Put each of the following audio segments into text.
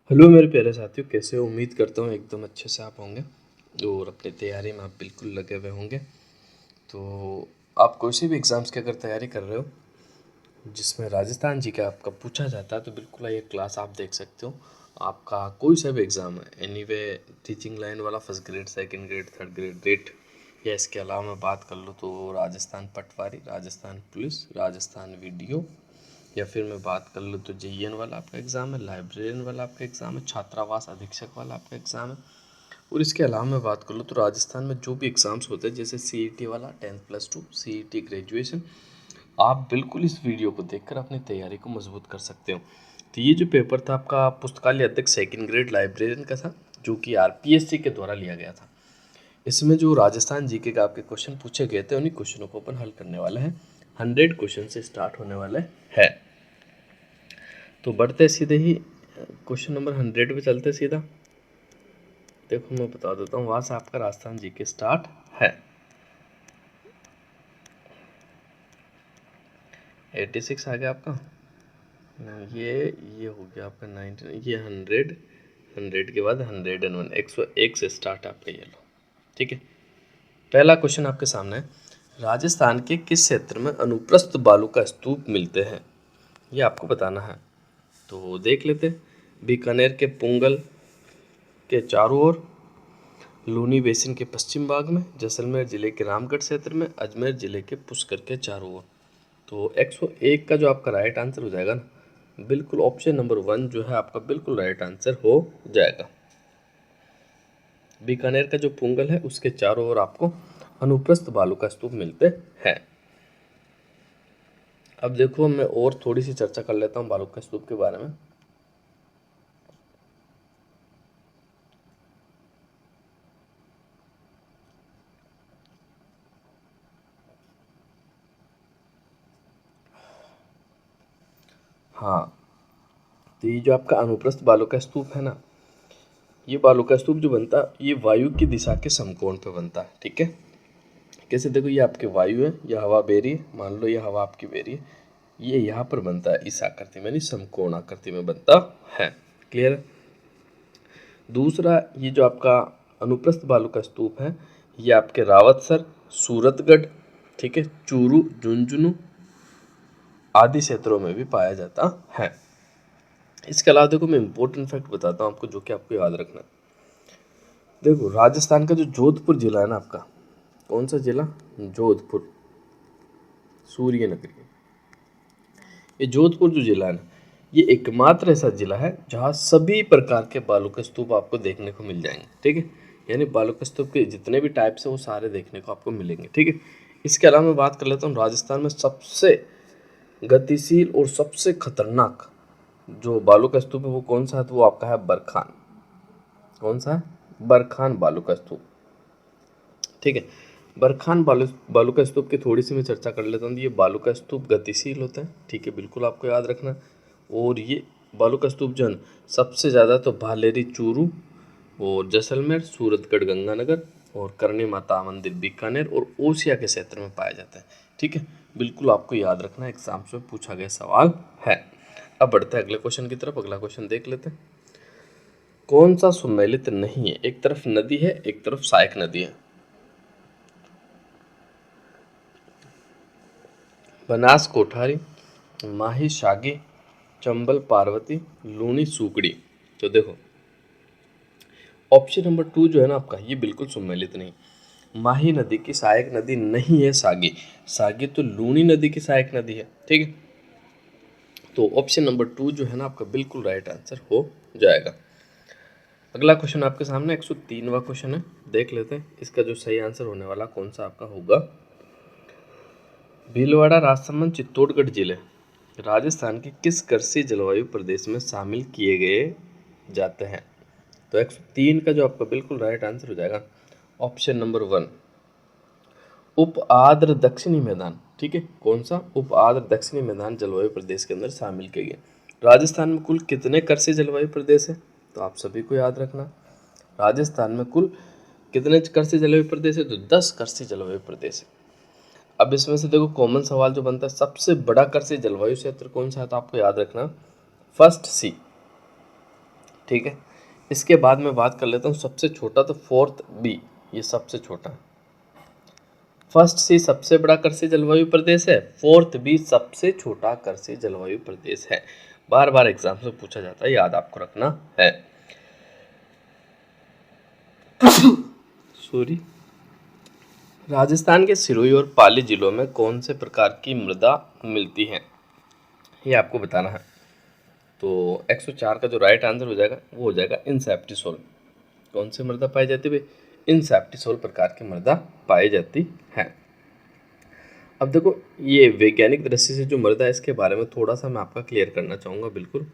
Hello मेरे प्यारे साथियों, कैसे हो? उम्मीद करता हूँ एकदम अच्छे से आप होंगे और अपनी तैयारी में आप बिल्कुल लगे हुए होंगे। तो आप कोई से भी एग्ज़ाम्स की अगर तैयारी कर रहे हो जिसमें राजस्थान जी का आपका पूछा जाता है तो बिल्कुल ये क्लास आप देख सकते हो। आपका कोई सा भी एग्ज़ाम है, एनीवे टीचिंग लाइन वाला, first grade, second grade, third grade, rate, या इसके अलावा मैं बात कर लूँ तो राजस्थान पटवारी, राजस्थान पुलिस, राजस्थान वीडियो, या फिर मैं बात कर लूँ तो जेईएन वाला आपका एग्ज़ाम है, लाइब्रेरियन वाला आपका एग्ज़ाम है, छात्रावास अधीक्षक वाला आपका एग्ज़ाम है। और इसके अलावा मैं बात कर लूँ तो राजस्थान में जो भी एग्ज़ाम्स होते हैं जैसे सीईटी वाला 10+2, सीईटी ग्रेजुएशन, आप बिल्कुल इस वीडियो को देखकर अपनी तैयारी को मजबूत कर सकते हो। तो ये जो पेपर था आपका पुस्तकालय अध्यक्ष सेकंड ग्रेड लाइब्रेरियन का था, जो कि आरपीएससी के द्वारा लिया गया था। इसमें जो राजस्थान जीके का आपके क्वेश्चन पूछे गए थे उन्हीं क्वेश्चनों को अपन हल करने वाले हैं। 100 क्वेश्चन से स्टार्ट होने वाले हैं। तो बढ़ते सीधे ही क्वेश्चन नंबर 100 पे चलते सीधा। देखो मैं बता देता हूँ, वहाँ से आपका राजस्थान जीके स्टार्ट है। 86 आ गया आपका, ये हो गया आपका 19, ये 100, 100 के बाद 101, 101 से स्टार्ट है आपका ये लो। ठीक है, पहला क्वेश्चन आपके सामने है, राजस्थान के किस क्षेत्र में अनुप्रस्थ बालू का स्तूप मिलते हैं, ये आपको बताना है। तो देख लेते, बीकानेर के पुंगल के चारों ओर, लूनी बेसिन के पश्चिम भाग में, जैसलमेर जिले के रामगढ़ क्षेत्र में, अजमेर जिले के पुष्कर के चारों ओर। तो 101 का जो आपका राइट आंसर हो जाएगा ना, बिल्कुल ऑप्शन नंबर 1 जो है आपका बिल्कुल राइट आंसर हो जाएगा। बीकानेर का जो पुंगल है उसके चारों ओर आपको अनुप्रस्थ बालू का स्तूप मिलते हैं। अब देखो मैं और थोड़ी सी चर्चा कर लेता हूँ बालू का स्तूप के बारे में। हाँ, तो ये जो आपका अनुप्रस्थ बालू का स्तूप है ना, ये बालू का स्तूप जो बनता है ये वायु की दिशा के समकोण पे बनता है। ठीक है, कैसे? देखो ये आपके वायु है, यह हवा बह रही है, मान लो ये हवा आपकी बह रही है, ये यहाँ पर बनता है इस आकृति में, यानी समकोण आकृति में बनता है। क्लियर है? दूसरा, ये जो आपका अनुप्रस्थ बालू का स्तूप है ये आपके रावतसर, सूरतगढ़, ठीक है, चूरू, झुंझुनू आदि क्षेत्रों में भी पाया जाता है। इसके अलावा देखो मैं इंपॉर्टेंट फैक्ट बताता हूँ आपको, जो कि आपको याद रखना है। देखो राजस्थान का जो जोधपुर जिला है ना आपका, कौन सा जिला? जोधपुर, सूर्य नगरी। ये जोधपुर जो जिला है ना, ये एकमात्र ऐसा जिला है जहाँ सभी प्रकार के बालू के स्तूप आपको देखने को मिल जाएंगे। ठीक है, यानी बालू के स्तूप के जितने भी टाइप्स हैं वो सारे देखने को आपको मिलेंगे। ठीक है, इसके अलावा मैं बात कर लेता हूँ, राजस्थान में सबसे गतिशील और सबसे खतरनाक जो बालू का स्तूप है वो कौन सा है? तो वो आपका है बरखान। कौन सा है? बरखान बालू का स्तूप। ठीक है, बरखान बालू का स्तूप की थोड़ी सी मैं चर्चा कर लेता हूँ। ये बालू का स्तूप गतिशील होता है। ठीक है, बिल्कुल आपको याद रखना। और ये बालू का स्तूप जो है सबसे ज़्यादा तो भालेरी चूरू और जैसलमेर, सूरतगढ़ गंगानगर और करणी माता मंदिर बीकानेर और ओसिया के क्षेत्र में पाया जाता है। ठीक है, बिल्कुल आपको याद रखना, एग्जाम में पूछा गया सवाल है। अब बढ़ते हैं अगले क्वेश्चन की तरफ। अगला क्वेश्चन देख लेते हैं, कौन सा सुमेलित नहीं है? एक तरफ नदी है, एक तरफ सहायक नदी है। बनास कोठारी, माही शागी, चंबल पार्वती, लूनी सूकड़ी। तो देखो ऑप्शन नंबर 2 जो है ना आपका, ये बिल्कुल सुमेलित नहीं। माही नदी की सहायक नदी नहीं है सागी। सागी तो लूनी नदी की सहायक नदी है। ठीक है, तो ऑप्शन नंबर 2 जो है ना आपका बिल्कुल राइट आंसर हो जाएगा। अगला क्वेश्चन आपके सामने 103वां क्वेश्चन है, देख लेते हैं इसका जो सही आंसर होने वाला कौन सा आपका होगा। भीलवाड़ा, राजसमंद, चित्तौड़गढ़ जिले राजस्थान के किस कृषि जलवायु प्रदेश में शामिल किए गए जाते हैं? तो 103 का जो आपका बिल्कुल राइट आंसर हो जाएगा ऑप्शन नंबर 1, उप आर्द्र दक्षिणी मैदान। ठीक है, कौन सा? उप आर्द्र दक्षिणी मैदान जलवायु प्रदेश के अंदर शामिल किए गए। राजस्थान में कुल कितने कृषि जलवायु प्रदेश है? तो आप सभी को याद रखना, राजस्थान में कुल कितने कृषि जलवायु प्रदेश है? तो 10 कृषि जलवायु प्रदेश है। अब इसमें से देखो कॉमन सवाल जो बनता है, सबसे बड़ा कृषि जलवायु क्षेत्र कौन सा है? तो आपको याद रखना फर्स्ट सी, ठीक है। इसके बाद मैं बात कर लेता हूँ सबसे छोटा, तो फोर्थ बी, ये सबसे छोटा है। फर्स्ट सी सबसे बड़ा कृषि जलवायु प्रदेश है, फोर्थ बी सबसे छोटा कृषि जलवायु प्रदेश है। बार बार एग्जाम से पूछा जाता है, याद आपको रखना है। सॉरी। राजस्थान के सिरोही और पाली जिलों में कौन से प्रकार की मृदा मिलती है, ये आपको बताना है। तो 104 का जो राइट आंसर हो जाएगा वो हो जाएगा इंसेप्टिसोल। कौन सी मृदा पाई जाती है? इंसेप्टिसोल प्रकार की मृदा पाई जाती है। अब देखो, ये वैज्ञानिक दृष्टि से जो मृदा है इसके बारे में थोड़ा सा मैं आपका क्लियर करना चाहूँगा। बिल्कुल,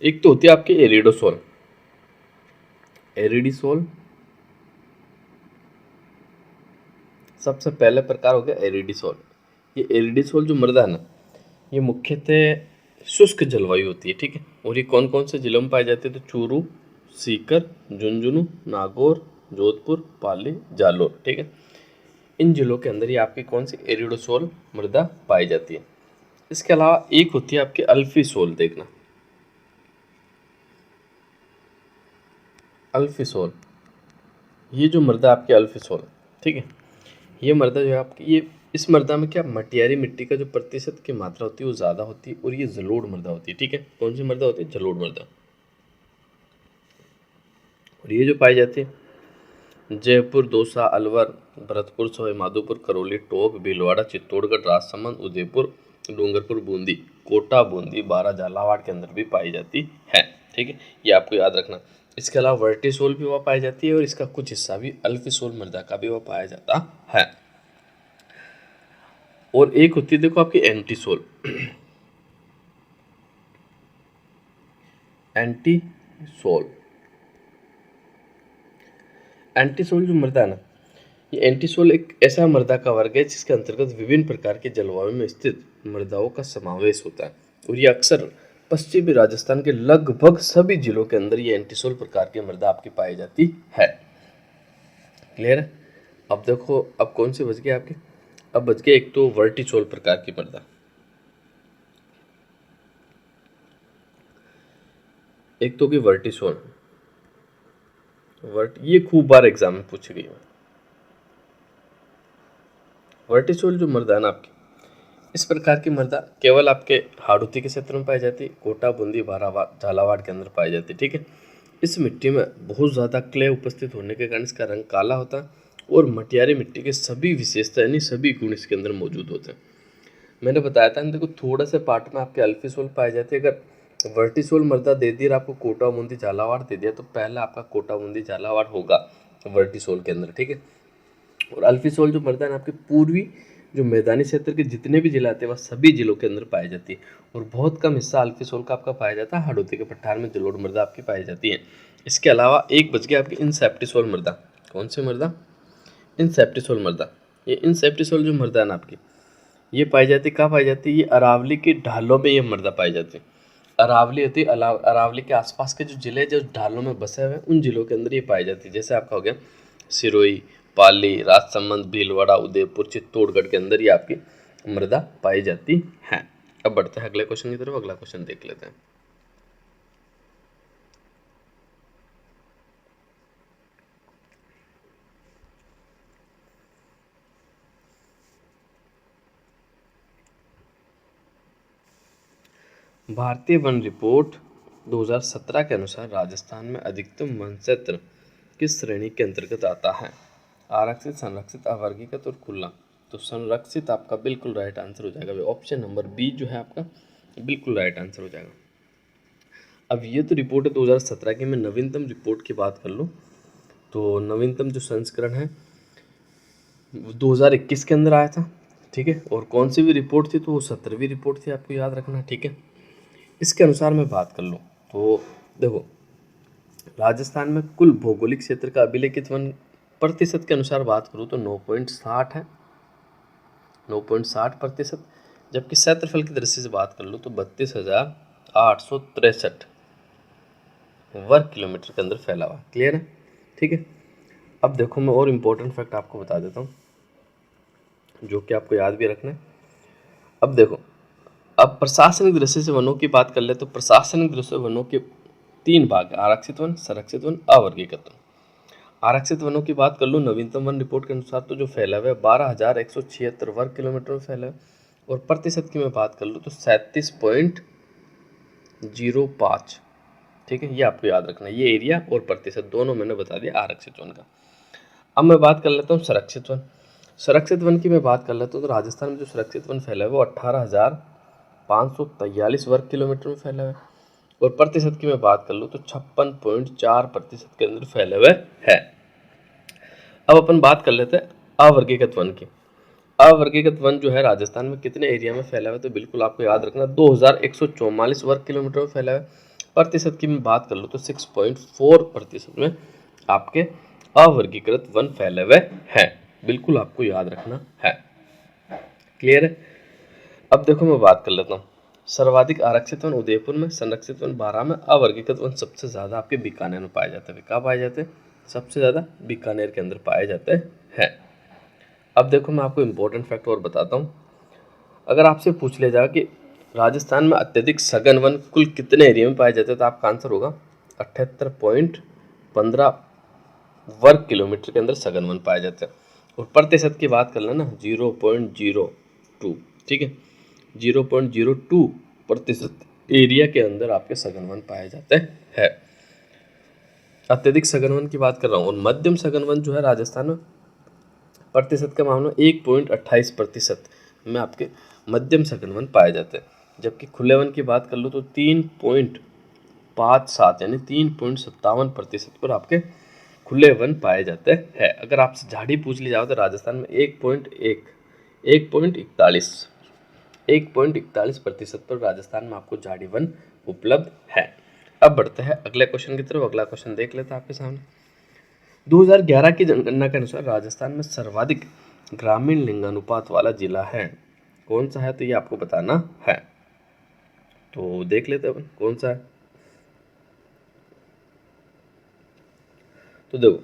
एक तो होती है आपकी एरिडोसोल। एरिडीसोल सबसे पहले प्रकार हो गया एरिडीसोल। ये एरिडीसोल जो मृदा है ना, ये मुख्यतः शुष्क जलवायु होती है, ठीक है। और ये कौन कौन से जिलों में पाई जाती है? तो चूरू, सीकर, झुंझुनू, नागौर, जोधपुर, पाली, जालोर, ठीक है। इन जिलों के अंदर ये आपकी कौन सी एरिडोसोल मृदा पाई जाती है। इसके अलावा एक होती है आपकी अल्फीसोल। देखना, अल्फीसोल, ये जो मृदा आपकी अल्फीसोल, ठीक है, ये मृदा जो है आपकी, ये इस मृदा में क्या मटियारी मिट्टी का जो प्रतिशत की मात्रा होती है वो ज़्यादा होती है, और ये जलोढ़ मृदा होती है, ठीक है। कौन सी मृदा होती है? जलोढ़ मृदा। और ये जो पाई जाती है जयपुर, दौसा, अलवर, भरतपुर, सवाई माधोपुर, करौली, टोंक, भीलवाड़ा, चित्तौड़गढ़, राजसमंद, उदयपुर, डूंगरपुर, बूंदी, कोटा, बूंदी, बारा, झालावाड़ के अंदर भी पाई जाती है, ठीक है। ये आपको याद रखना। इसके अलावा वर्टिसोल भी वहाँ पाई जाती है, और इसका कुछ हिस्सा भी अल्फीसोल मृदा का भी वहाँ पाया जाता है। और एक होती है देखो आपकी एंटीसोल। एंटीसोल, एंटीसोल जो मृदा है ना, ये एंटीसोल एक ऐसा मृदा का वर्ग है जिसके अंतर्गत विभिन्न प्रकार के जलवायु में स्थित मृदाओं का समावेश होता है, और ये अक्सर पश्चिमी राजस्थान के लगभग सभी जिलों के अंदर ये एंटीसोल प्रकार की मृदा आपकी पाई जाती है। क्लियर है? अब देखो, अब कौन सी बच गई आपकी? अब बच गया एक तो वर्टिसोल प्रकार की मृदा। एक तो की वर्टिसोल, ये खूब बार एग्जाम में पूछी गई है। वर्टिसोल जो मृदा है ना आपकी, इस प्रकार की मृदा केवल आपके हाड़ौती के क्षेत्र में पाई जाती है, कोटा, बूंदी, बारावाड़, झालावाड़ के अंदर पाई जाती है, ठीक है। इस मिट्टी में बहुत ज़्यादा क्ले उपस्थित होने के कारण इसका रंग काला होता है, और मटियारी मिट्टी के सभी विशेषता यानी सभी गुण इसके अंदर मौजूद होते हैं। मैंने बताया था, देखो थोड़ा से पार्ट में आपके अल्फीसोल पाई जाती है। अगर वर्टिसोल मृदा दे दी और आपको कोटा, बूंदी, झालावाड़ दे दिया, तो पहला आपका कोटा, बूंदी, झालावाड़ होगा वर्टिसोल के अंदर, ठीक है। और अल्फीसोल जो मृदा है आपके पूर्वी जो मैदानी क्षेत्र के जितने भी जिले आते हैं वह सभी जिलों के अंदर पाई जाती है, और बहुत कम हिस्सा अल्फीसोल का आपका पाया जाता है हाड़ौती के पठार में जलोढ़ मृदा आपकी पाई जाती है। इसके अलावा एक बच गया आपकी इंसेप्टिसोल मृदा। कौन सी मृदा? इंसेप्टिसोल मृदा। ये इंसेप्टिसोल जो मृदा है ना आपकी, ये पाई जाती है, कहाँ पाई जाती है? ये अरावली की ढालों में ये मृदा पाई जाती है। अरावली होती है, अरावली के आसपास के जो जिले जो ढालों में बसे हुए हैं उन जिलों के अंदर ये पाई जाती है। जैसे आपका हो गया सिरोही, पाली, राजसमंद, भीलवाड़ा, उदयपुर, चित्तौड़गढ़ के अंदर ये आपकी मृदा पाई जाती है। अब बढ़ते हैं अगले क्वेश्चन की तरफ। अगला क्वेश्चन देख लेते हैं। भारतीय वन रिपोर्ट 2017 के अनुसार राजस्थान में अधिकतम वन क्षेत्र किस श्रेणी के अंतर्गत आता है? आरक्षित, संरक्षित, अवर्गीकृत और खुला। तो संरक्षित आपका बिल्कुल राइट आंसर हो जाएगा। ऑप्शन नंबर बी जो है आपका बिल्कुल राइट आंसर हो जाएगा। अब ये तो रिपोर्ट है 2017 की। मैं नवीनतम रिपोर्ट की बात कर लूँ तो नवीनतम जो संस्करण है 2021 के अंदर आया था, ठीक है। और कौन सी भी रिपोर्ट थी? तो वो 17वीं रिपोर्ट थी, आपको याद रखना, ठीक है। इसके अनुसार मैं बात कर लूँ तो देखो, राजस्थान में कुल भौगोलिक क्षेत्र का अभिलेखित वन प्रतिशत के अनुसार बात करूँ तो 9.60 है, 9.60%। जबकि क्षेत्रफल की दृष्टि से बात कर लूँ तो 32,863 वर्ग किलोमीटर के अंदर फैला हुआ। क्लियर है? ठीक है। अब देखो, मैं और इम्पोर्टेंट फैक्ट आपको बता देता हूँ जो कि आपको याद भी रखना है। अब देखो, अब प्रशासनिक दृष्टि से वनों की बात कर ले तो प्रशासनिक दृष्टि से वनों के तीन भाग है, आरक्षित वन, संरक्षित वन, अवर्गीकृत वन। आरक्षित वनों की बात कर लो, नवीनतम वन रिपोर्ट के अनुसार तो जो फैलाव है 12,176 वर्ग किलोमीटर में फैला है, और प्रतिशत की मैं बात कर लूँ तो 37.05। ठीक है, ये आपको याद रखना है, ये एरिया और प्रतिशत दोनों मैंने बता दिया आरक्षित वन का। अब मैं बात कर लेता हूँ संरक्षित वन। संरक्षित वन की मैं बात कर लेता हूँ तो राजस्थान में जो संरक्षित वन फैला है वो 18,543 वर्ग किलोमीटर में फैला है, और प्रतिशत की मैं बात कर लूँ तो 56.4% के अंदर फैला हुआ है। अब अपन बात कर लेते हैं अवर्गीकृत वन की। अवर्गीकृत वन जो है राजस्थान में कितने एरिया में फैला हुआ है, तो बिल्कुल आपको याद रखना 2144 वर्ग किलोमीटर में फैला है। प्रतिशत की मैं बात कर लूँ तो 6.4% में आपके अवर्गीकृत वन फैले हुए हैं, बिल्कुल आपको याद रखना है। क्लियर है। अब देखो मैं बात कर लेता हूँ, सर्वाधिक आरक्षित वन उदयपुर में, संरक्षित वन बारां में, अवर्गीकृत वन सबसे ज़्यादा आपके बीकानेर में पाए जाते हैं। कहाँ पाए जाते हैं? सबसे ज़्यादा बीकानेर के अंदर पाए जाते हैं। अब देखो मैं आपको इम्पोर्टेंट फैक्ट और बताता हूँ। अगर आपसे पूछ लिया जाए कि राजस्थान में अत्यधिक सघन वन कुल कितने एरिया में पाए जाते हैं, तो आपका आंसर होगा 78.15 वर्ग किलोमीटर के अंदर सघन वन पाए जाते हैं। और प्रतिशत की बात कर लेना 0.02। ठीक है, 0.02% एरिया के अंदर आपके सघन वन पाए जाते हैं। अत्यधिक सघन वन की बात कर रहा हूँ। और मध्यम सघन वन जो है राजस्थान में, प्रतिशत के मामले में 1.28% में आपके मध्यम सघन वन पाए जाते हैं, जबकि खुले वन की बात कर लो तो 3.57 यानी 3.57% पर आपके खुले वन पाए जाते हैं। अगर आपसे झाड़ी पूछ ली जाओ तो राजस्थान में 1.41% पर राजस्थान में आपको झाड़ी वन उपलब्ध है। अब बढ़ते हैं अगले क्वेश्चन की तरफ। अगला क्वेश्चन देख लेते हैं आपके सामने। 2011 की जनगणना के अनुसार राजस्थान में सर्वाधिक ग्रामीण लिंगानुपात वाला जिला है, कौन सा है? तो ये आपको बताना है, तो देख लेते हैं अपन कौन सा है। तो देखो,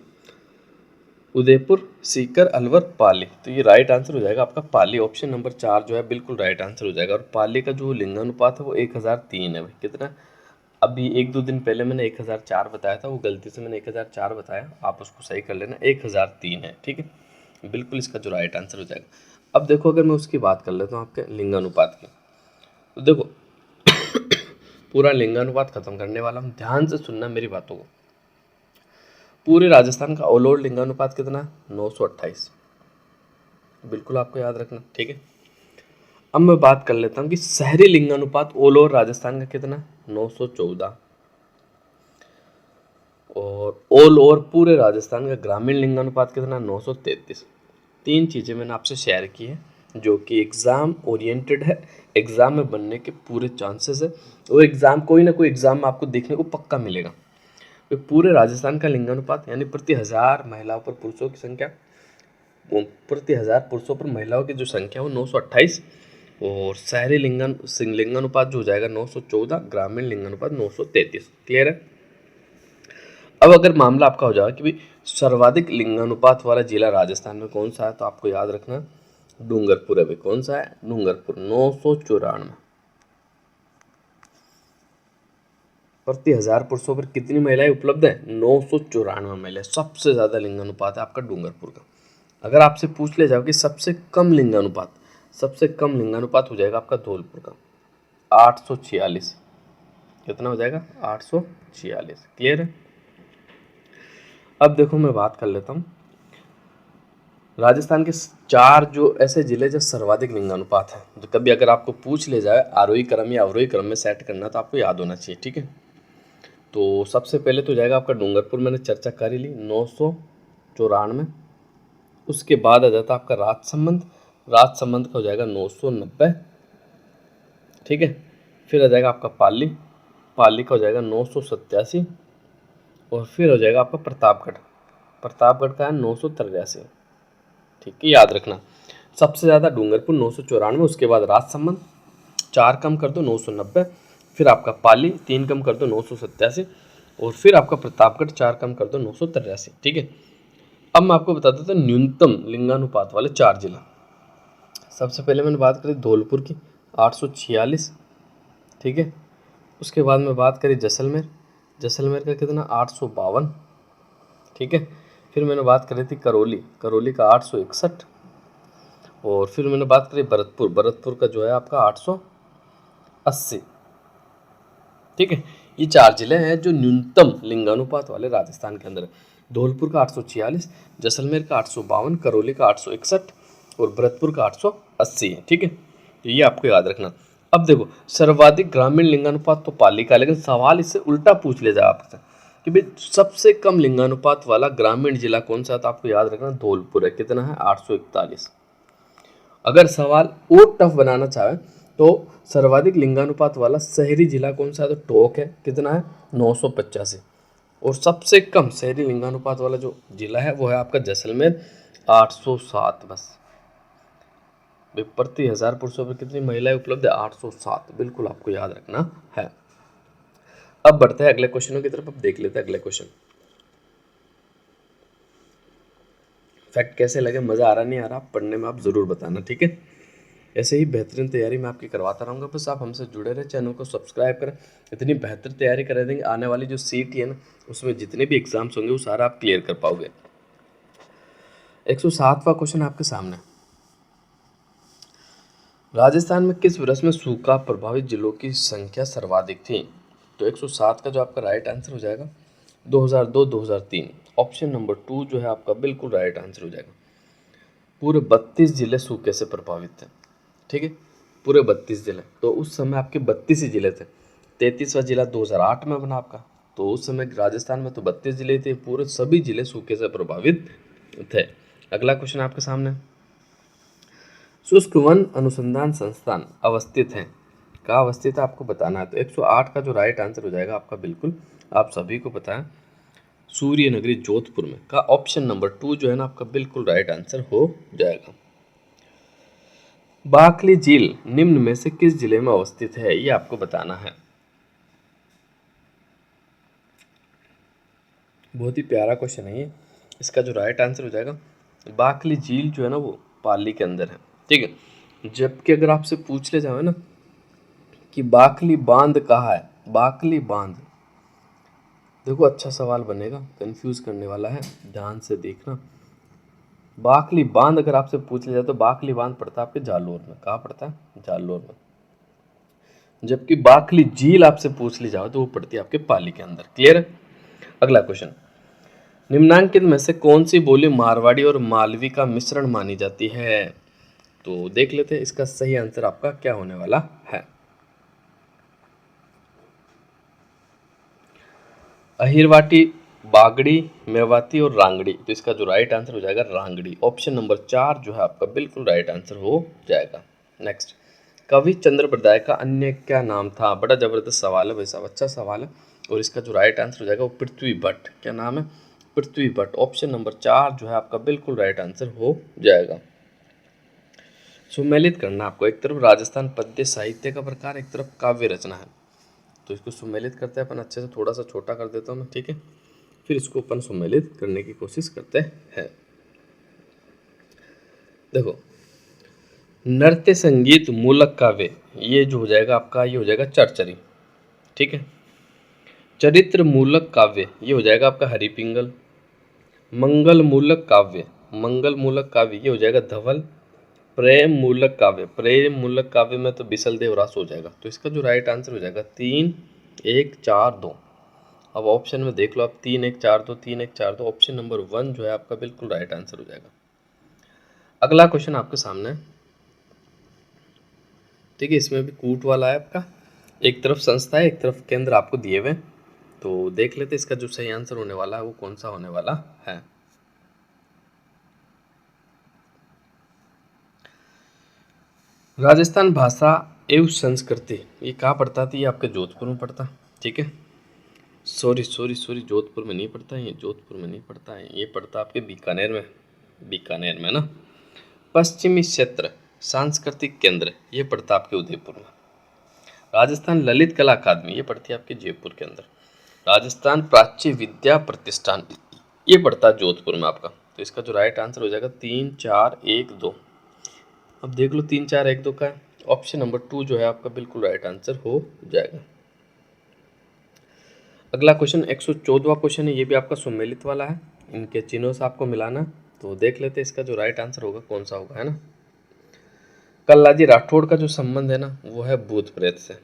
उदयपुर, सीकर, अलवर, पाली, तो ये राइट आंसर हो जाएगा आपका पाली। ऑप्शन नंबर 4 जो है बिल्कुल राइट आंसर हो जाएगा। और पाली का जो लिंगानुपात है वो 1003 है। भाई कितना? अभी 1-2 दिन पहले मैंने 1004 बताया था, वो गलती से मैंने 1004 बताया, आप उसको सही कर लेना, 1003 है। ठीक है, बिल्कुल इसका जो राइट आंसर हो जाएगा। अब देखो अगर मैं उसकी बात कर लेता हूँ आपके लिंगानुपात की, तो देखो पूरा लिंगानुपात खत्म करने वाला हूँ, ध्यान से सुनना मेरी बातों को। पूरे राजस्थान का ऑल ओवर लिंगानुपात कितना? 928, बिल्कुल आपको याद रखना। ठीक है, अब मैं बात कर लेता हूँ कि शहरी लिंगानुपात ऑल ओवर राजस्थान का कितना? 914। और ऑल ओवर पूरे राजस्थान का ग्रामीण लिंगानुपात कितना? 933। तीन चीज़ें मैंने आपसे शेयर की है जो कि एग्ज़ाम ओरिएंटेड है, एग्ज़ाम में बनने के पूरे चांसेस है, और एग्ज़ाम कोई ना कोई एग्ज़ाम में आपको देखने को पक्का मिलेगा। तो पूरे राजस्थान का लिंगानुपात यानी प्रति 1000 महिलाओं पर पुरुषों की संख्या, प्रति 1000 पुरुषों पर महिलाओं की जो संख्या वो 928, और शहरी लिंगानुपात जो हो जाएगा 914, ग्रामीण लिंगानुपात 933। क्लियर है। अब अगर मामला आपका हो जाएगा कि भाई सर्वाधिक लिंगानुपात वाला जिला राजस्थान में कौन सा है, तो आपको याद रखना डूंगरपुर है। भाई कौन सा है? डूंगरपुर, 994। प्रति 1000 पुरुषों पर कितनी महिलाएं उपलब्ध है? 994 महिलाएं। सबसे ज्यादा लिंगानुपात है आपका डूंगरपुर का। अगर आपसे पूछ ले जाओ कि सबसे कम लिंगानुपात, सबसे कम लिंगानुपात हो जाएगा आपका धौलपुर का, 846। कितना हो जाएगा? 846। क्लियर है। अब देखो मैं बात कर लेता हूँ राजस्थान के 4 जो ऐसे जिले जो सर्वाधिक लिंगानुपात है, तो कभी अगर आपको पूछ ले जाए आरोही क्रम या अवरोही क्रम में सेट करना, तो आपको याद होना चाहिए। ठीक है, तो सबसे पहले तो जाएगा आपका डूंगरपुर, मैंने चर्चा कर ही ली, 994। उसके बाद आ जाता है आपका राजसमंद, राजसमंद का हो जाएगा 990। ठीक है, फिर आ जाएगा आपका पाली, पाली का हो जाएगा 987। और फिर हो जाएगा आपका प्रतापगढ़, प्रतापगढ़ का है 983। ठीक है, याद रखना सबसे ज़्यादा डूंगरपुर 994, उसके बाद राजसमंद 4 कम कर दो 990, फिर आपका पाली 3 कम कर दो 987, और फिर आपका प्रतापगढ़ 4 कम कर दो 983। ठीक है, अब मैं आपको बता देता हूँ न्यूनतम लिंगानुपात वाले 4 जिला। सबसे पहले मैंने बात करी धौलपुर की, 846। ठीक है, उसके बाद में बात करी जैसलमेर, जैसलमेर का कितना 852, ठीक है। फिर मैंने बात करी थी करौली का 861, और फिर मैंने बात करी भरतपुर का जो है आपका 880, ठीक है। ये 4 जिले हैं जो न्यूनतम लिंगानुपात वाले राजस्थान के अंदर है। धौलपुर का 846, जैसलमेर का 852, करौली का 861 और भरतपुर का 880 है, ठीक है। तो ये आपको याद रखना। अब देखो, सर्वाधिक ग्रामीण लिंगानुपात तो पाली का है, लेकिन सवाल इससे उल्टा पूछ ले जाए आपसे कि भाई सबसे कम लिंगानुपात वाला ग्रामीण जिला कौन सा है, तो आपको याद रखना धौलपुर है। कितना है? 841। अगर सवाल और टफ बनाना चाहे तो सर्वाधिक लिंगानुपात वाला शहरी जिला कौन सा है, तो टोंक है। कितना है? 985। और सबसे कम शहरी लिंगानुपात वाला जो जिला है वो है आपका जैसलमेर, 807 बस। प्रति 1000 पुरुषों पर कितनी महिलाएं उपलब्ध है? 807, बिल्कुल आपको याद रखना है। अब बढ़ते हैं अगले क्वेश्चनों की तरफ। अब देख लेते हैं अगले क्वेश्चन। फैक्ट कैसे लगे, मजा आ रहा नहीं आ रहा, पढ़ने में आप जरूर बताना, ठीक है। ऐसे ही बेहतरीन तैयारी मैं आपकी करवाता रहूँगा, बस आप हमसे जुड़े रहे, चैनल को सब्सक्राइब करें। इतनी बेहतर तैयारी करा देंगे, आने वाली जो CET है ना, उसमें जितने भी एग्जाम्स होंगे वो सारा आप क्लियर कर पाओगे। 107वां क्वेश्चन आपके सामने। राजस्थान में किस वर्ष में सूखा प्रभावित जिलों की संख्या सर्वाधिक थी? तो 107 का जो आपका राइट आंसर हो जाएगा 2002-2003। ऑप्शन नंबर 2 जो है आपका बिल्कुल राइट आंसर हो जाएगा। पूरे 32 जिले सूखे से प्रभावित थे, ठीक है। पूरे 32 जिले, तो उस समय आपके 32 ही जिले थे। 33वां जिला 2008 में बना आपका, तो उस समय राजस्थान में तो 32 जिले थे, पूरे सभी जिले सूखे से प्रभावित थे। अगला क्वेश्चन आपके सामने। शुष्क वन अनुसंधान संस्थान अवस्थित है, कहाँ अवस्थित है आपको बताना है। तो 108 का जो राइट आंसर हो जाएगा आपका, बिल्कुल आप सभी को पता है, सूर्य नगरी जोधपुर में का ऑप्शन नंबर 2 जो है ना आपका बिल्कुल राइट आंसर हो जाएगा। बाकली झील निम्न में से किस जिले में अवस्थित है, ये आपको बताना है। बहुत ही प्यारा क्वेश्चन है ये। इसका जो राइट आंसर हो जाएगा, बाकली झील जो है ना वो पाली के अंदर है, ठीक है। जबकि अगर आपसे पूछ ले जाए ना कि बाकली बांध कहाँ है, बाकली बांध, देखो अच्छा सवाल बनेगा, कंफ्यूज करने वाला है, ध्यान से देखना। बाकली बांध अगर आपसे पूछ लिया जाए तो बाकली बांध पड़ता है आपके जालोर में। कहाँ पड़ता है? जालोर में। जबकि बाकली झील आपसे पूछ ली जाए तो वो पड़ती है आपके पाली के अंदर। क्लियर है? अगला क्वेश्चन। निम्नांकित में से कौन सी बोली मारवाड़ी और मालवी का मिश्रण मानी जाती है? तो देख लेते हैं इसका सही आंसर आपका क्या होने वाला है। अहिरवाटी, बागड़ी, मेवाती और रांगड़ी, तो इसका जो राइट आंसर हो जाएगा रांगड़ी। ऑप्शन नंबर 4 जो है आपका बिल्कुल राइट आंसर हो जाएगा। नेक्स्ट, कवि चंद्रप्रदाय का अन्य क्या नाम था? बड़ा जबरदस्त सवाल है भाई साहब, अच्छा सवाल है। और इसका जो राइट आंसर हो जाएगा वो पृथ्वी भट्ट। क्या नाम है? पृथ्वी भट्ट। ऑप्शन नंबर 4 जो है आपका बिल्कुल राइट आंसर हो जाएगा। सुमेलित करना आपको, एक तरफ राजस्थान पद्य साहित्य का प्रकार, एक तरफ काव्य रचना है, तो इसको सुमेलित करते हैं अपन अच्छे से। थोड़ा सा छोटा कर देता हूँ मैं, ठीक है। फिर इसको अपन सुमेलित करने की कोशिश करते हैं। देखो, नृत्य संगीत मूलक काव्य, ये जो हो जाएगा आपका, ये हो जाएगा चरचरी, ठीक है। चरित्र मूलक काव्य, ये हो जाएगा आपका हरिपिंगल। मंगल मूलक काव्य, मंगल मूलक काव्य, ये हो जाएगा धवल। प्रेम मूलक काव्य, प्रेम मूलक काव्य में तो बिसल देवरास हो जाएगा। तो इसका जो राइट आंसर हो जाएगा 3, 1, 4, 2। अब ऑप्शन में देख लो आप, 3, 1, 4, 2, 3, 1, 4, 2। ऑप्शन नंबर 1 जो है आपका बिल्कुल राइट आंसर हो जाएगा। अगला क्वेश्चन आपके सामने, ठीक है। इसमें भी कूट वाला है आपका, एक तरफ संस्था है, एक तरफ केंद्र आपको दिए हुए। तो देख लेते इसका जो सही आंसर होने वाला है वो कौन सा होने वाला है। राजस्थान भाषा एवं संस्कृति, ये कहाँ पड़ता था? ये आपके जोधपुर में पड़ता, ठीक है। सॉरी सॉरी सॉरी, जोधपुर में नहीं पड़ता है, ये जोधपुर में नहीं पड़ता है, ये पड़ता आपके बीकानेर में, बीकानेर में ना। पश्चिमी क्षेत्र सांस्कृतिक केंद्र, ये पड़ता आपके उदयपुर में। राजस्थान ललित कला अकादमी, ये पड़ती है आपके जयपुर के अंदर। राजस्थान प्राच्य विद्या प्रतिष्ठान, ये पड़ता है जोधपुर में आपका। तो इसका जो राइट आंसर हो जाएगा 3, 4, 1, 2। अब देख लो 3, 4, 1, 2 का है। ऑप्शन नंबर 2 जो है आपका बिल्कुल राइट आंसर हो जाएगा। अगला क्वेश्चन 114वां क्वेश्चन है, ये भी आपका सुमेलित वाला है, इनके चिन्हों से आपको मिलाना। तो देख लेते हैं इसका जो राइट आंसर होगा कौन सा होगा, है ना। कल्लाजी राठौड़ का जो संबंध है ना वो है भूत प्रेत से।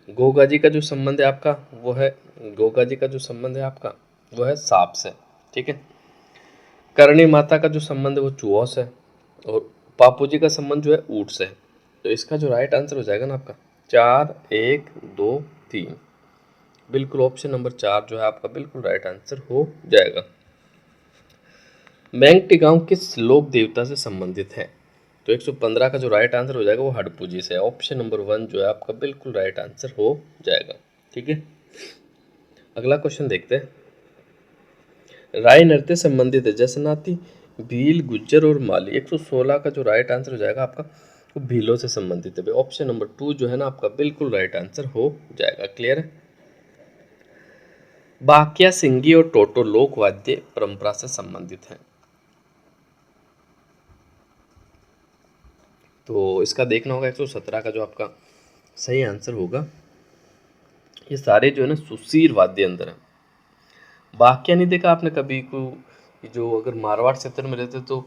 गोगा जी का जो संबंध है आपका वो है, गोगा जी का जो संबंध है आपका वो है सांप से, ठीक है। करणी माता का जो संबंध है वो चूहों से, और पापू जी का संबंध जो है ऊंट से। तो इसका जो राइट आंसर हो जाएगा ना आपका 4, 1, 2, 3, बिल्कुल ऑप्शन नंबर 4 जो है आपका बिल्कुल राइट आंसर हो जाएगा। मैंगटी गांव किस लोक देवता से संबंधित है? तो 115 का जो राइट आंसर हो जाएगा वो हडपू जी से। ऑप्शन नंबर 1 जो है आपका बिल्कुल राइट आंसर हो जाएगा, ठीक है। अगला क्वेश्चन देखते हैं। राय नृत्य संबंधित है जसनाती, भील, गुज्जर और माली। 116 का जो राइट आंसर हो जाएगा आपका वो भीलों से संबंधित है। ऑप्शन नंबर 2 जो है ना आपका बिल्कुल राइट आंसर हो जाएगा। क्लियर है। बाकिया, सिंगी और टोटो लोक वाद्य परंपरा से संबंधित है। तो इसका देखना होगा 117 का जो आपका सही आंसर होगा। ये सारे जो है ना सुशीर वाद्य अंदर है। बाकिया नहीं देखा आपने कभी को, जो अगर मारवाड़ क्षेत्र में रहते तो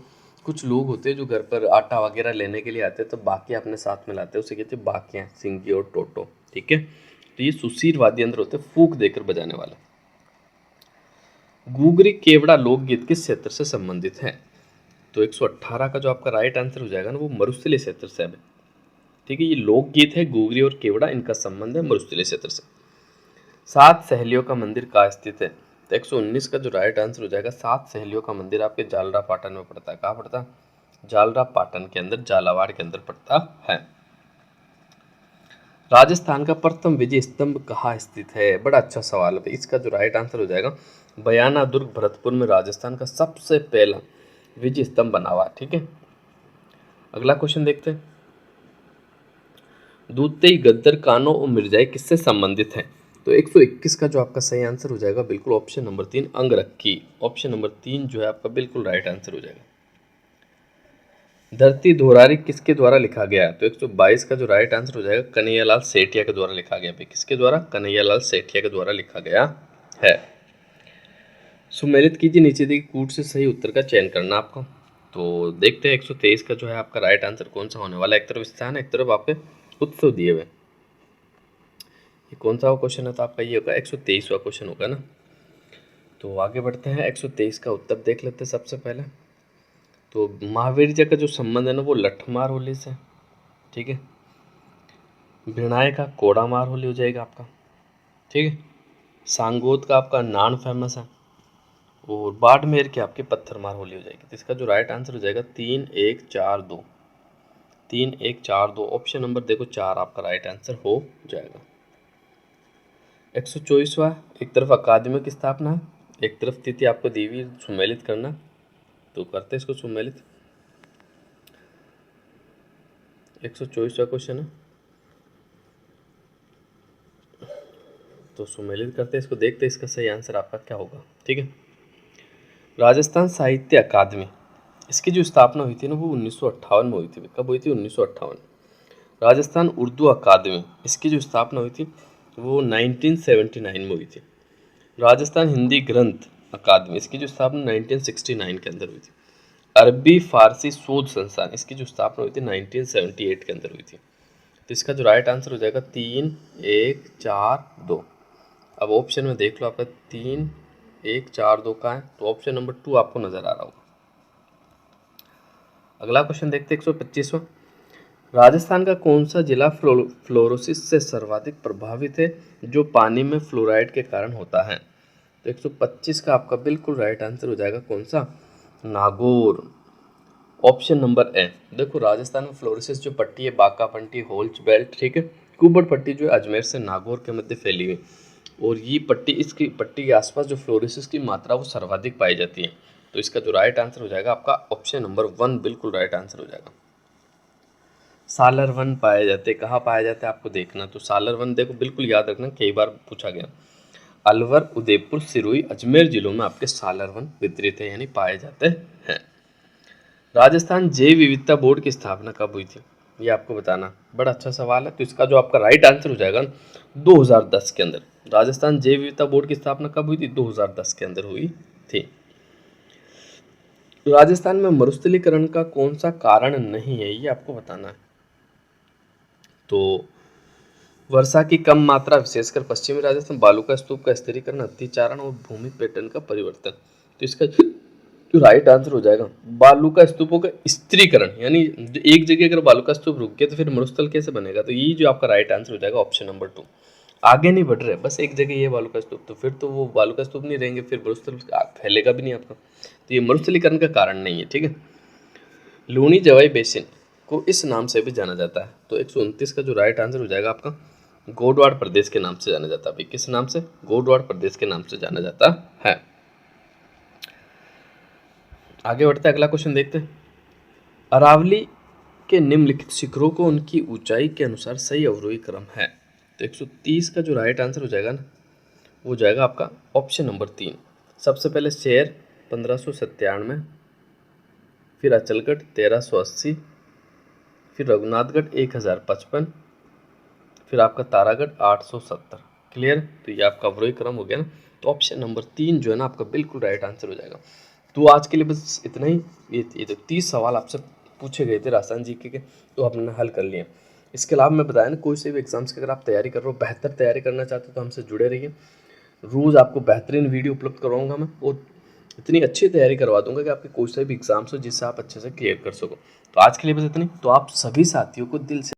कुछ लोग होते हैं जो घर पर आटा वगैरह लेने के लिए आते हैं तो बाकिया अपने साथ में लाते हैं, उसे कहते हैं बाकिया, सिंगी और टोटो, ठीक है। तो ये सुशीर वाद्य यंत्र होते हैं फूक देकर बजाने वाले। गुगरी केवड़ा लोकगीत किस क्षेत्र से संबंधित है? तो 118 का जो आपका राइट आंसर हो जाएगा ना वो मरुस्थलीय क्षेत्र से है, ठीक है। ये लोकगीत है गुगरी और केवड़ा, इनका संबंध है मरुस्थलीय क्षेत्र से। 7 सहेलियों का मंदिर कहाँ स्थित है? तो 119 का जो राइट आंसर हो जाएगा 7 सहेलियों का मंदिर आपके जालरा पाटन में पड़ता है। कहाँ पड़ता है? जालरा पाटन के अंदर, झालावाड़ के अंदर पड़ता है। राजस्थान का प्रथम विजय स्तंभ कहाँ स्थित है? बड़ा अच्छा सवाल है। इसका जो राइट आंसर हो जाएगा बयाना दुर्ग भरतपुर में राजस्थान का सबसे पहला विजय स्तंभ बना हुआ, ठीक है। अगला क्वेश्चन देखते हैं। दूधतेई, गद्दर, कानो और मिर्जाई किससे संबंधित हैं? तो 121 का जो आपका सही आंसर हो जाएगा बिल्कुल ऑप्शन नंबर 3 अंगरखी। ऑप्शन नंबर 3 जो है आपका बिल्कुल राइट आंसर हो जाएगा। धरती धोरारी किसके द्वारा लिखा गया है? तो 122 का जो राइट आंसर हो जाएगा कन्हैयालाल सेठिया के द्वारा लिखा गया। किसके द्वारा? कन्हैयालाल सेठिया के द्वारा लिखा गया है। सुमेलित कीजिए, नीचे दी कूट से सही उत्तर का चयन करना आपको। तो देखते हैं 123 का जो है आपका राइट आंसर कौन सा होने वाला है। एक तरफ स्थान है, एक तरफ आपके उत्सव दिए हुए। ये कौन सा क्वेश्चन है? तो आपका ये होगा 123वां क्वेश्चन होगा ना। तो आगे बढ़ते हैं, 123 का उत्तर देख लेते हैं सबसे पहले। तो महावीर जी का जो संबंध है ना वो लठमार होली से, ठीक है। भिणाय का कोड़ा मार होली हो जाएगा आपका, ठीक है। सांगोद का आपका नान फेमस है, और बाड़मेर की आपकी पत्थर मार होली हो जाएगी। तो इसका जो राइट आंसर हो जाएगा 3, 1, 4, 2, 3, 1, 4, 2। ऑप्शन नंबर देखो 4 आपका राइट आंसर हो जाएगा। 124वां, एक तरफ अकादमिक स्थापना, एक तरफ तिथि आपको दी हुई सुमेलित करना। तो करते इसको सुमेलित। 124वां क्वेश्चन है, तो सुमेलित करते इसको, देखते इसका सही आंसर आपका क्या होगा, ठीक है। राजस्थान साहित्य अकादमी, इसकी जो स्थापना हुई थी ना वो 1958 में हुई थी। कब हुई थी? 1958। राजस्थान उर्दू अकादमी, इसकी जो स्थापना हुई थी वो 1979 में हुई थी। राजस्थान हिंदी ग्रंथ अकादमी, इसकी जो स्थापना 1969 के अंदर हुई थी। अरबी फारसी शोध संस्थान, इसकी जो स्थापना हुई थी 1978 के अंदर हुई थी। तो इसका जो राइट आंसर हो जाएगा 3, 1, 4, 2। अब ऑप्शन में देख लो आपका 3, 1, 4, 2 का है, तो ऑप्शन नंबर 2 आपको नजर आ रहा होगा। अगला क्वेश्चन देखते हैं 125वां। राजस्थान का कौन सा जिला फ्लोरोसिस से सर्वाधिक प्रभावित है जो पानी में फ्लोराइड के कारण होता है? तो 125 का आपका बिल्कुल राइट आंसर हो जाएगा कौन सा? नागौर। Option number A. देखो राजस्थान में फ्लोरोसिस जो पट्टी है, बांका पट्टी, होल्च बेल्ट, ठीक है। कुबड़ पट्टी जो है अजमेर से नागौर के मध्य फैली हुई, और ये पट्टी, इसकी पट्टी के आसपास जो फ्लोरोसिस की मात्रा वो सर्वाधिक पाई जाती है। तो इसका जो राइट आंसर हो जाएगा आपका ऑप्शन नंबर 1 बिल्कुल राइट आंसर हो जाएगा। सालर वन पाए जाते, कहाँ पाया जाता है आपको देखना। तो सालर वन देखो बिल्कुल याद रखना, कई बार पूछा गया। अलवर, उदयपुर, सिरोही, अजमेर जिलों में आपके सालर वन वितरित है, यानी पाए जाते हैं। राजस्थान जैव विविधता बोर्ड की स्थापना कब हुई थी? ये आपको बताना, बड़ा अच्छा सवाल है। तो इसका जो आपका राइट आंसर हो जाएगा 2010 के अंदर, राजस्थान जैव विविधता बोर्ड की स्थापना कब हुई थी? 2010 के अंदर हुई थी। राजस्थान में मरुस्थलीकरण का कौन सा कारण नहीं है, ये आपको बताना है। तो वर्षा की कम मात्रा, विशेषकर पश्चिमी राजस्थान, बालू का स्तूप का स्थिरीकरण, अतिचारण और भूमि पैटर्न का परिवर्तन। तो इसका जो राइट आंसर हो जाएगा बालू का स्तूपों का स्थिरीकरण, यानी एक जगह अगर बालू का स्तूप रुक गया तो फिर मरुस्थल कैसे बनेगा? तो ये जो आपका राइट आंसर हो जाएगा ऑप्शन नंबर 2। आगे नहीं बढ़ रहे, बस एक जगह ये बालू का स्तूप, तो फिर तो वो बालू का स्तूप नहीं रहेंगे, फिर मरुस्थल फैलेगा भी नहीं आपका। तो ये मरुस्थलीकरण का कारण नहीं है, ठीक है। लूणी जवाई बेसिन को इस नाम से भी जाना जाता है। तो 129 का जो राइट आंसर हो जाएगा आपका गोडवाड़ प्रदेश के नाम से जाना जाता है। किस नाम से? गोडवाड़ प्रदेश के नाम से जाना जाता है। आगे बढ़ते अगला क्वेश्चन देखते हैं। अरावली के निम्नलिखित शिखरों को उनकी ऊंचाई के अनुसार सही अवरोही क्रम है। तो 130 का जो राइट आंसर हो जाएगा ना, वो जाएगा आपका ऑप्शन नंबर 3। सबसे पहले शेर 1597, फिर अचलगढ़ 1380, फिर रघुनाथगढ़ 1055, फिर आपका तारागढ़ 870। क्लियर? तो ये आपका अवरोही क्रम हो गया ना। तो ऑप्शन नंबर 3 जो है ना आपका बिल्कुल राइट आंसर हो जाएगा। तो आज के लिए बस इतना ही। ये तो 30 सवाल आपसे पूछे गए थे राजस्थान जीके के, तो आपने हल कर लिए। इसके अलावा मैं बताया ना, कोई से भी एग्जाम्स की अगर आप तैयारी कर रहे हो, बेहतर तैयारी करना चाहते हो, तो हमसे जुड़े रहिए। रोज़ आपको बेहतरीन वीडियो उपलब्ध करवाऊंगा मैं, वो इतनी अच्छी तैयारी करवा दूंगा कि आपके कोई से भी एग्जाम्स हो जिससे आप अच्छे से क्लियर कर सको। तो आज के लिए बस इतनी। तो आप सभी साथियों को दिल से